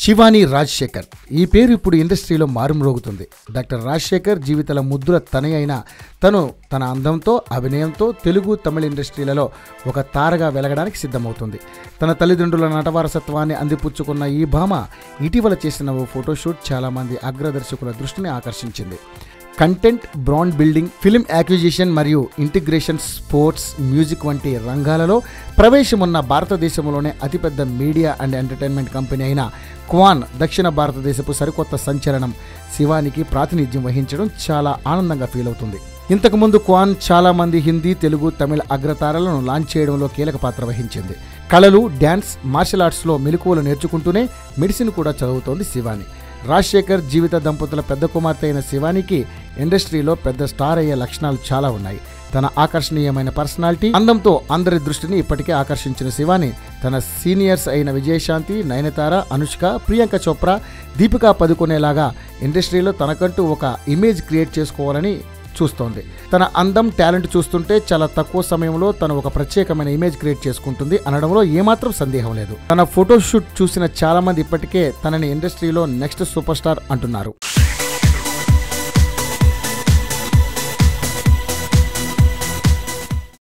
శివాని రాజశేఖర్ ఈ పేరు ఇప్పుడు ఇండస్ట్రీలో మారుమ్రోగుతుంది. డాక్టర్ రాజశేఖర్ జీవితాల ముద్దుల తనయ అయిన తను తన అందంతో అభినయంతో తెలుగు తమిళ ఇండస్ట్రీలలో ఒక తారగా వెలగడానికి సిద్ధమవుతుంది. తన తల్లిదండ్రుల నటవారసత్వాన్ని అందిపుచ్చుకున్న ఈ భామ ఇటీవల చేసిన ఓ ఫోటోషూట్ చాలామంది అగ్రదర్శకుల దృష్టిని ఆకర్షించింది. Content, brand building, film acquisition మరియు ఇంటిగ్రేషన్, స్పోర్ట్స్, మ్యూజిక్ వంటి రంగాలలో ప్రవేశమున్న భారతదేశంలోనే అతిపెద్ద మీడియా అండ్ ఎంటర్టైన్మెంట్ కంపెనీ అయిన క్వాన్ దక్షిణ భారతదేశపు సరికొత్త సంచలనం శివానికి ప్రాతినిధ్యం వహించడం చాలా ఆనందంగా ఫీల్ అవుతుంది. ఇంతకుముందు క్వాన్ చాలామంది హిందీ, తెలుగు, తమిళ అగ్రతారలను లాంచ్ చేయడంలో కీలక పాత్ర వహించింది. కళలు, డ్యాన్స్, మార్షల్ ఆర్ట్స్లో మెలకువలు నేర్చుకుంటూనే మెడిసిన్ కూడా చదువుతోంది శివాని. రాజశేఖర్ జీవిత దంపతుల పెద్ద కుమార్తె అయిన శివానికి ఇండస్ట్రీలో పెద్ద స్టార్ అయ్యే లక్షణాలు చాలా ఉన్నాయి. తన ఆకర్షణీయమైన పర్సనాలిటీ, అందంతో అందరి దృష్టిని ఇప్పటికే ఆకర్షించిన శివాని తన సీనియర్స్ అయిన విజయశాంతి, నయనతార, అనుష్క, ప్రియాంక చోప్రా, దీపికా పదుకొనేలాగా ఇండస్ట్రీలో తనకంటూ ఒక ఇమేజ్ క్రియేట్ చేసుకోవాలని చూస్తోంది. తన అందం, టాలెంట్ చూస్తుంటే చాలా తక్కువ సమయంలో తను ఒక ప్రత్యేకమైన ఇమేజ్ క్రియేట్ చేసుకుంటుంది అనడంలో ఏమాత్రం సందేహం లేదు. తన ఫోటోషూట్ చూసిన చాలా మంది ఇప్పటికే తనని ఇండస్ట్రీలో నెక్స్ట్ సూపర్ స్టార్ అంటున్నారు.